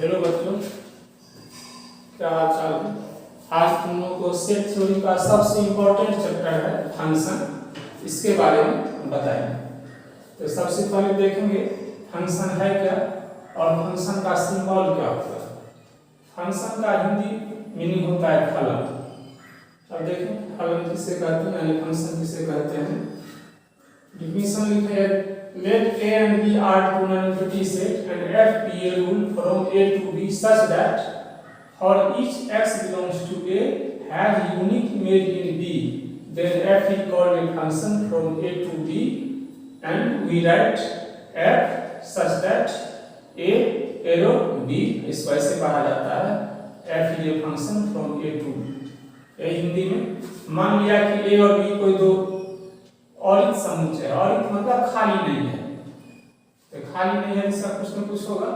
Hello बच्चों, क्या हाल चाल है। आज तुम लोगों को सेट थ्योरी का सबसे इम्पोर्टेंट चैप्टर है फंक्शन, इसके बारे में बताएंगे। तो सबसे पहले देखेंगे फंक्शन है क्या और फंक्शन का सिंबल क्या होता है। फंक्शन का हिंदी मीनिंग होता है फलन। अब देखें फलन किसे कहते हैं यानी फंक्शन किसे कहते हैं। डिफिनेशन लिखे है, let A and B are two non-empty set and F be a rule from A to B such that for each x belongs to A has unique image in B, then F is called a function from A to B and we write F such that A arrow B इस वैसे पढ़ा जाता है F is a function from A to B। ये हिंदी में मान लिया कि A और B कोई दो औरित समुच्चय है, औरित मतलब खाली नहीं है, तो खाली नहीं है इसका कुछ न कुछ होगा।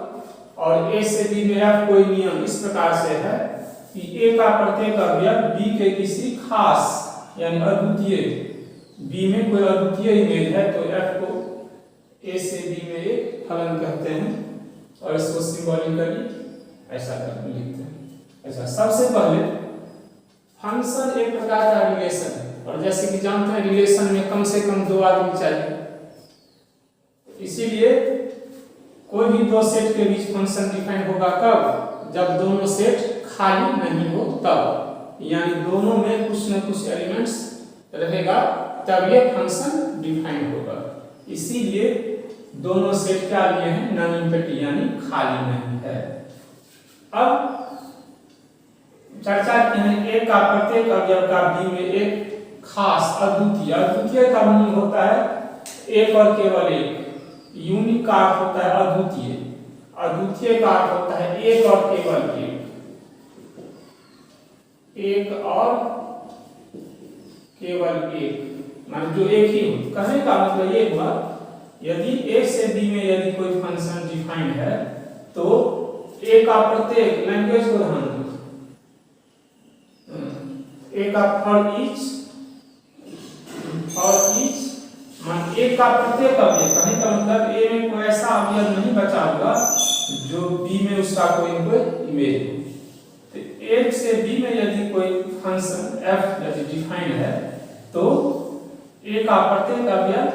और ए से बी में एफ कोई नियम इस प्रकार से है कि ए का प्रत्येक अवयव बी के किसी खास यानी अद्वितीय, बी में कोई अद्वितीय इमेज है तो एफ को ए से बी में एक फलन कहते हैं और इसको सिंबॉलिकली ऐसा करके लिखते हैं। अच्छा, सबसे पहले फंक्शन एक प्रकार का रिलेशन है और जैसे कि जानते हैं रिलेशन में कम से कम दो आदमी चाहिए, इसीलिए कोई भी दो सेट के बीच फंक्शन डिफाइन होगा कब, जब दोनों सेट खाली नहीं हो तब, यानी दोनों में कुछ न कुछ एलिमेंट्स रहेगा तब ये फंक्शन डिफाइन होगा। इसीलिए दोनों सेट क्या लिए हैं, नॉन एम्प्टी यानी खाली नहीं है। अब चर्चा की है ए का प्रत्येक अवयव का बी में एक खास अद्वितीय, अद्वितीय का मीनिंग होता है एक और केवल एक, यूनिक का अर्थ होता है अद्वितीय, अद्वितीय का अर्थ होता है एक और केवल एक, एक और केवल एक, मान जो एक ही हो। कहने का मतलब ये हुआ यदि ए से बी में यदि कोई फंक्शन डिफाइंड है तो ए का प्रत्येक, लैंग्वेज को ध्यान दो, ए का फॉर ईच मान ए का प्रत्येक अवयव, कहने का मतलब ए में कोई ऐसा अवयव नहीं बचा होगा जो बी में उसका कोई इमेज हो। तो ए से बी में यदि कोई फंक्शन एफ यदि डिफाइंड है तो ए का प्रत्येक अवयव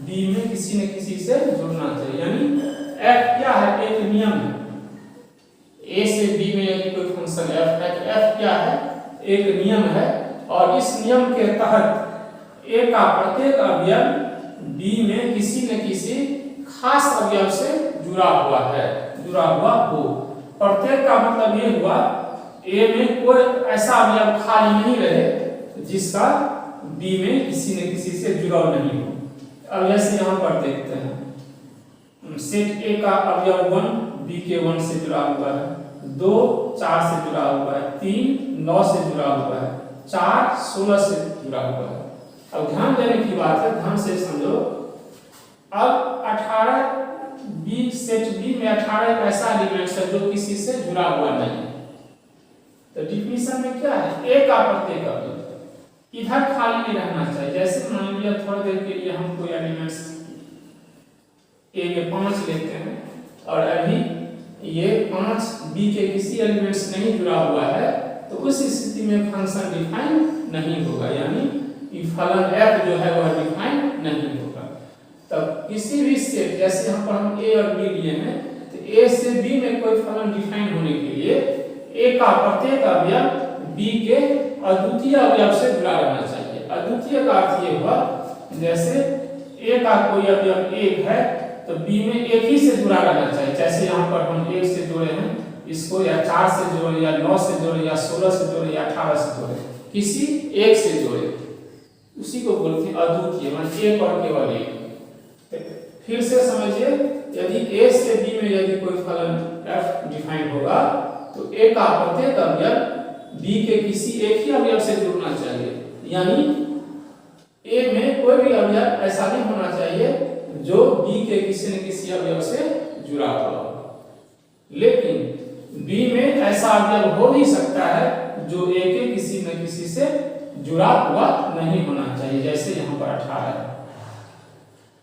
बी में किसी न किसी से जुड़ना चाहिए, यानी एफ क्या है, एक नियम है। ए से बी में यदि कोई फंक्शन एफ है तो एफ क्या है, एक नियम है और इस नियम के तहत ए का प्रत्येक अवयव बी में किसी न किसी खास अवयव से जुड़ा हुआ है, जुड़ा हुआ हो। प्रत्येक का मतलब ये हुआ ए में कोई ऐसा अवयव खाली नहीं रहे जिसका बी में किसी न किसी से जुड़ाव नहीं हो। अब जैसे यहाँ पर देखते हैं सेट ए का अवयव 1 बी के 1 से जुड़ा हुआ है, 2 4 से जुड़ा हुआ है, 3 9 से जुड़ा हुआ है, 4 16 से जुड़ा हुआ है। अब ध्यान देने की बात है, ध्यान से समझो। अब 18 बी सेट बी में 18 एक ऐसा एलिमेंट्स है जो किसी से जुड़ा हुआ नहीं है, तो डिफिनेशन में क्या है, ए का प्रत्येक अवयव इधर खाली नहीं रहना चाहिए। जैसे मान लिया थोड़ी देर के लिए हम कोई एलिमेंट्स ए में 5 लेते हैं और अभी ये 5 बी के किसी एलिमेंट्स नहीं जुड़ा हुआ है तो उस स्थिति में फंक्शन डिफाइन नहीं होगा, यानी फलन f जो है वह डिफाइन नहीं होगा। तब किसी भी सेट, जैसे यहाँ पर हम a और b लिए हैं तो a से b में कोई फलन डिफाइन होने के लिए a का प्रत्येक अवयव b के अद्वितीय अवयव से जुड़ा रहना चाहिए। अद्वितीय का अर्थ ये हुआ जैसे a का कोई अवयव 1 है तो b में एक ही से जुड़ा रहना चाहिए। जैसे यहाँ पर हम 1 से जोड़े हैं इसको, या 4 से जोड़े, या 9 से जोड़े, या 16 से जोड़े, या 18 से जोड़े, किसी एक से जोड़े, उसी को बोलते हैं अद्वितीय, मान एक और केवल एक। फिर से समझिए, यदि a से b में यदि कोई फलन f डिफाइन होगा तो a का प्रत्येक अवयव b के किसी एक ही अवयव से जुड़ना चाहिए, यानी a में कोई भी अवयव ऐसा नहीं होना चाहिए जो b के किसी न किसी अवयव से जुड़ा हुआ हो। लेकिन b में ऐसा अवयव हो भी सकता है जो a के किसी न किसी से जुड़ा हुआ नहीं होना चाहिए, जैसे यहाँ पर 18 है।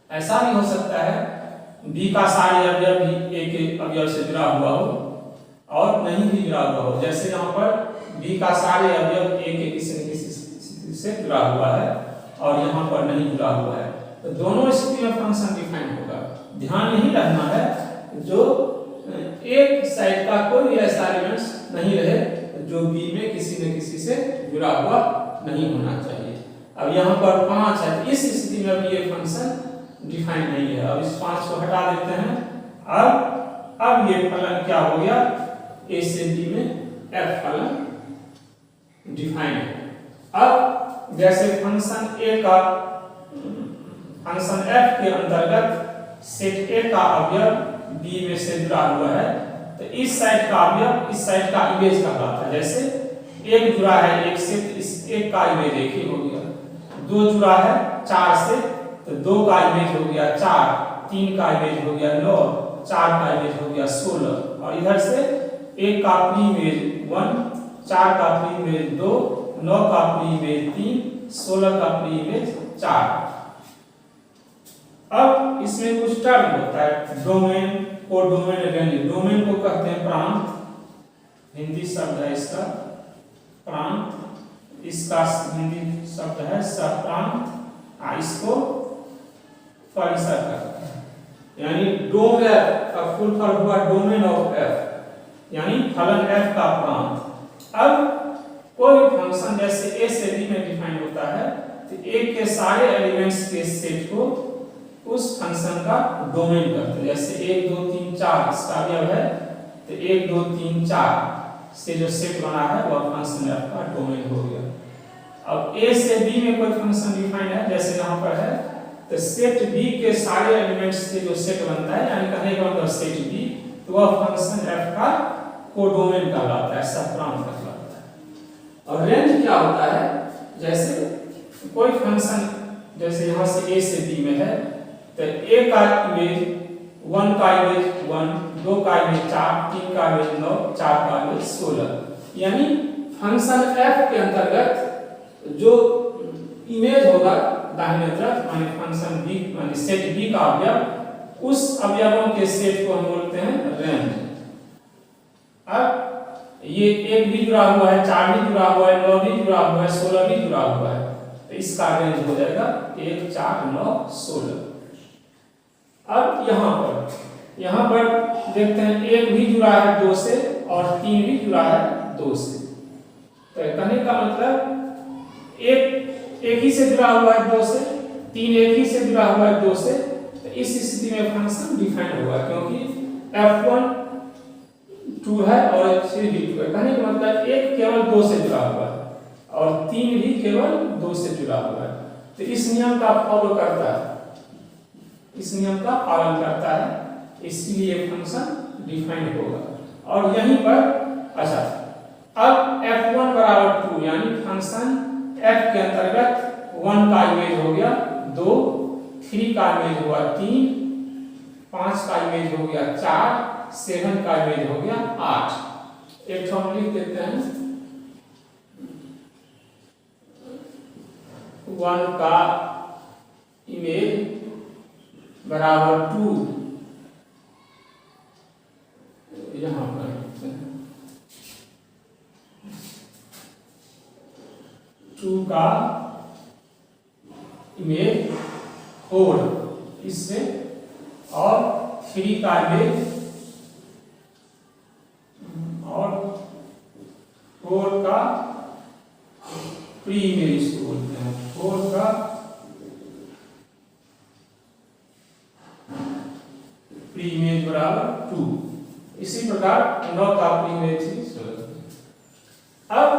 ऐसा नहीं हो सकता है b का सारे अवयव भी a के अवयव से जुड़ा हुआ हो, और नहीं भी जुड़ा हुआ हो, जैसे यहाँ पर b का सारे अवयव a के किसी न किसी से जुड़ा हुआ है और यहाँ पर नहीं जुड़ा हुआ है, तो दोनों स्थिति में फंक्शन डिफाइन होगा। ध्यान यही रखना है जो एक साइड का कोई भी ऐसा एलिमेंट्स नहीं रहे जो b में किसी न किसी से जुड़ा हुआ नहीं होना चाहिए। अब यहाँ पर 5 है, तो इस स्थिति में भी ये फंक्शन डिफाइन नहीं है। अब इस 5 को हटा देते हैं। अब ये फलन क्या हो गया, a से b में f फलन डिफाइन है। अब जैसे फंक्शन f के अंतर्गत सेट a का अवयव b में से जुड़ा हुआ है, तो इस साइड का अवयव इस साइड का इमेज कहलाता है। जैसे एक जुड़ा है एक से, तो इस एक का इमेज एक ही हो गया। 2 जुड़ा है 4 से, तो 2 का इमेज हो गया 4, 3 का इमेज हो गया 9, 4 का इमेज हो गया 16, और इधर से 1 का प्री इमेज 1, 4 का प्री इमेज 2, 9 का प्री इमेज 3, 16 का प्री इमेज 4। अब इसमें कुछ टर्म होता है, डोमेन, कोडोमेन, रेंज। डोमेन को कहते हैं प्रांत, हिंदी शब्द है इसका प्रांत, इसका हिंदी शब्द है सप्रांत, इसको परिसर कहते हैं। यानी डोम एफ का फुल फॉर्म हुआ डोमेन ऑफ एफ, यानी फलन एफ का प्रांत। अब कोई फंक्शन जैसे ए से बी में डिफाइन होता है, तो ए के सारे एलिमेंट्स के सेट को उस फंक्शन का डोमेन कहते हैं। जैसे 1 2 3 4 इसका अवयव है, तो 1 2 3 4 से जो सेट बना है वह फंक्शन एफ का डोमेन हो गया। अब ए से बी में कोई फंक्शन डिफाइन है, जैसे यहाँ पर है, तो सेट बी के सारे एलिमेंट्स के जो सेट बनता है, यानी कहने का मतलब सेट बी, तो वह फंक्शन एफ का कोडोमेन कहलाता है, सप्रांत कहलाता है। और रेंज क्या होता है, जैसे कोई फंक्शन जैसे यहाँ से ए से बी में है, तो ए का इमेज 1 का इमेज 1, 2 का इमेज 4, 3 का इमेज 9, 4 का इमेज 16, यानी फंक्शन एफ के अंतर्गत जो इमेज होगा दाहिने तरफ, माने फंक्शन बी माने सेट बी का अवयव, उस अवयवों के सेट को हम बोलते हैं रेंज। अब ये 1 भी जुड़ा हुआ है, 4 भी जुड़ा हुआ है, 9 भी जुड़ा हुआ है, 16 भी जुड़ा हुआ है, तो इसका रेंज हो जाएगा 1 4 9 16। अब यहाँ पर देखते हैं 1 भी जुड़ा है 2 से और 3 भी जुड़ा है 2 से, तो कहने का मतलब एक ही से जुड़ा हुआ है 2 से, 3 एक ही से जुड़ा हुआ है 2 से, तो इस स्थिति में फंक्शन डिफाइन होगा, क्योंकि f1 2 है और 3 भी 2 है। कहने का मतलब 1 केवल 2 से जुड़ा हुआ है और 3 भी केवल 2 से जुड़ा हुआ है, तो इस नियम का फॉलो करता है, इस नियम का पालन करता है, इसलिए फंक्शन डिफाइन होगा। और यहीं पर अच्छा, अब f1 बराबर 2, यानी फंक्शन f के अंतर्गत 1 का इमेज हो गया 2, 3 का इमेज हुआ 3, 5 का इमेज हो गया 4, 7 का इमेज हो गया 8। एक तो हम लिख देते हैं 1 का इमेज बराबर 2, यहाँ पर लिखते हैं 2 का इमेज 4 इससे, और 3 का इमेज और 4 का प्री इमेज इसको बोलते हैं, 4 का प्री इमेज बराबर 2। इसी प्रकार 9 का प्री इमेज 16। अब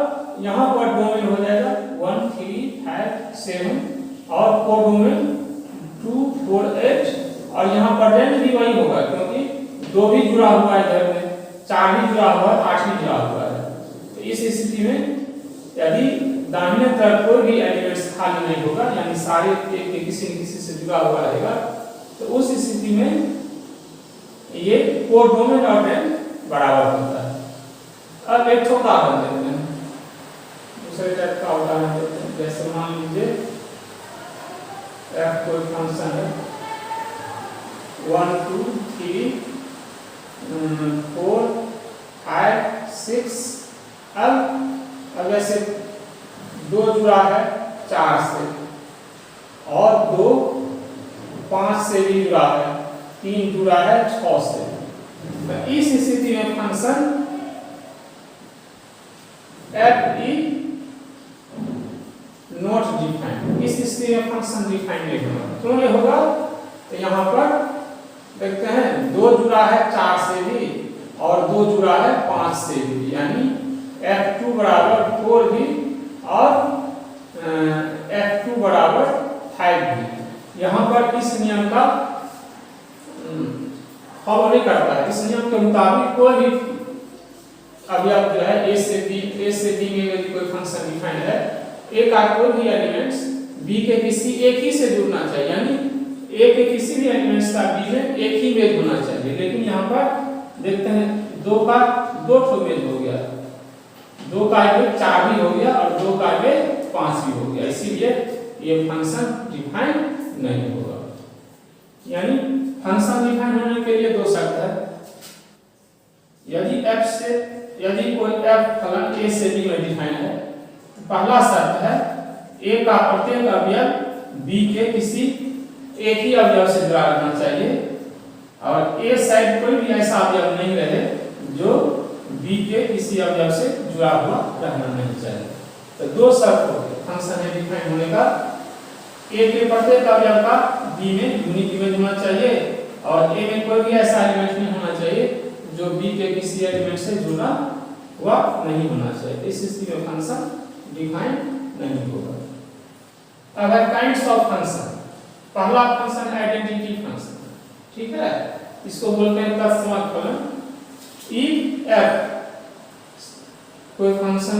यहाँ पर डोमेन हो जाएगा 1 3 5 7 और कोडोमेन 2 4 8, और यहाँ पर रेंज भी वही होगा, क्योंकि 2 भी जुड़ा हुआ है इधर में, 4 भी जुड़ा हुआ है, 8 भी जुड़ा हुआ है। तो इस स्थिति में यदि दाहिने तरफ कोई भी एलिमेंट्स खाली नहीं होगा, यानी सारे एक के किसी न किसी से जुड़ा हुआ रहेगा, तो उस स्थिति में ये कोडोमेन और रेंज बराबर होता है। अब एक छोटा उदाहरण देते हैं, दूसरे टाइप का उदाहरण देते हैं। जैसे मान लीजिए f कोई फंक्शन है 1 2 3 4 5 6 अब जैसे 2 जुड़ा है 4 से और 2 5 से भी जुड़ा है, 3 जुड़ा है 6 से। तो इस स्थिति में function F E not defined, इस स्थिति में फंक्शन डिफाइंड नहीं होगा। क्यों नहीं होगा? तो यहाँ पर देखते हैं 2 जुड़ा है 4 से भी और 2 जुड़ा है 5 से भी, यानी F2 बराबर 4 भी और F2 बराबर 5 भी। यहाँ पर इस नियम का फॉलो नहीं करता है। इस नियम के मुताबिक कोई भी अवयव जो है ए से बी में यदि कोई फंक्शन डिफाइंड है, ए का कोई भी एलिमेंट्स बी के किसी एक ही से जुड़ना चाहिए, यानी ए के किसी भी एलिमेंट्स का बी में एक ही मेज होना चाहिए। लेकिन यहाँ पर देखते हैं 2 का 2 ठो मेज हो गया, 2 का मेज 4 भी हो गया और 2 का मेज 5 भी हो गया, इसीलिए ये फंक्शन डिफाइंड नहीं होगा। यानी फंक्शन डिफाइंड होने के लिए 2 शर्त है। यदि कोई f फलन a से b में डिफाइंड है, तो पहला शर्त है a का प्रत्येक अवयव b के किसी एक ही अवयव से जुड़ा रहना चाहिए और a साइड कोई भी ऐसा अवयव नहीं रहे जो b के किसी अवयव से जुड़ा हुआ रहना नहीं चाहिए। तो 2 शर्त हो गए फंक्शन डिफाइंड होने का। a के प्रत्येक अवयव का b में यूनिक इमेज होना चाहिए और a में कोई भी ऐसा एलिमेंट नहीं होना चाहिए जो b के किसी एलिमेंट से जुड़ा हुआ नहीं होना चाहिए। इस स्थिति में फंक्शन डिफाइंड नहीं होगा। अब है काइंड्स ऑफ फंक्शन। पहला फंक्शन आइडेंटिटी फंक्शन, ठीक है, इसको बोलते हैं तत्समक फलन। इफ f कोई फंक्शन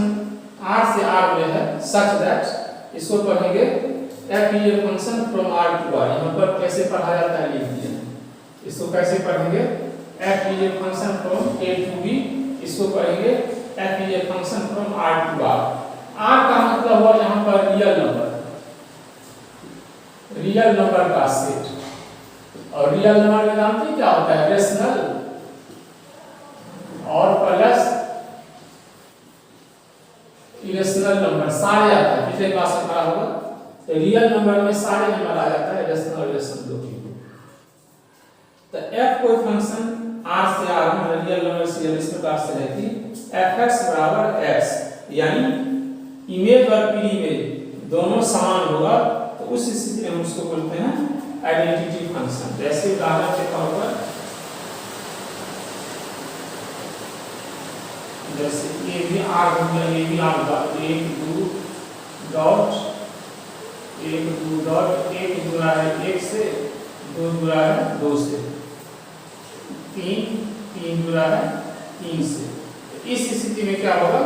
r से r में है such that, इसको पढ़ेंगे f is a function from r to r। यहाँ पर कैसे पढ़ा जाता है लिख दिया, इसको कैसे पढ़ेंगे f is a function from a to b, इसको पढ़ेंगे f is a function from r to r। r का मतलब हुआ यहाँ पर रियल नंबर, रियल नंबर का सेट। और रियल नंबर में जानते हैं क्या होता है? रेशनल और प्लस इरेशनल नंबर सारे आता है। पिछले क्लास में पढ़ा होगा, तो रियल नंबर में सारे नंबर आ जाता है, रेशनल और इरेशनल दो। तो f कोई फंक्शन r से r में रियल नंबर से इस प्रकार से रहती fx बराबर x, यानी इमेज और प्री इमेज दोनों समान होगा। तो उस स्थिति में हम उसको बोलते हैं आइडेंटिटी फंक्शन। जैसे उदाहरण के तौर पर जैसे a भी r होगा, a भी r होगा, 1 2 डॉट 1 2 डॉट 1 जुड़ा है 1 से, 2 जुड़ा है 2 से, 3 जुड़ा है 3 से। इस स्थिति में क्या होगा?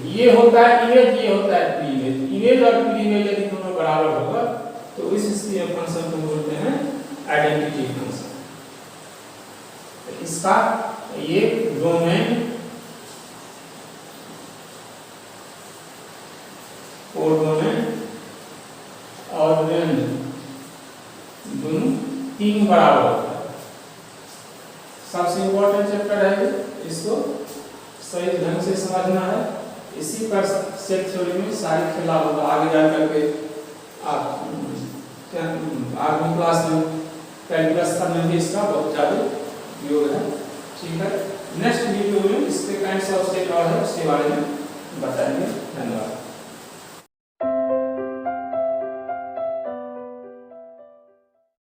ये होता है इमेज, ये होता है प्री इमेज। इमेज और प्री इमेज यदि दोनों बराबर होगा तो इस स्थिति में फंक्शन को बोलते हैं आइडेंटिटी फंक्शन। तो इसका ये डोमेन कोडोमेन और रेंज दोनों 3 बराबर होता है। सबसे इम्पोर्टेंट चैप्टर है, इसको सही ढंग से समझना है। इसी पर सेट थ्योरी में सारी खेला होगा। आगे जा करके आप आगे क्लास में कैलकुलस करने में इसका बहुत ज़्यादा उपयोग है, ठीक है। नेक्स्ट वीडियो में इसके काइंड्स ऑफ सेट और है उसके बारे में बताएंगे।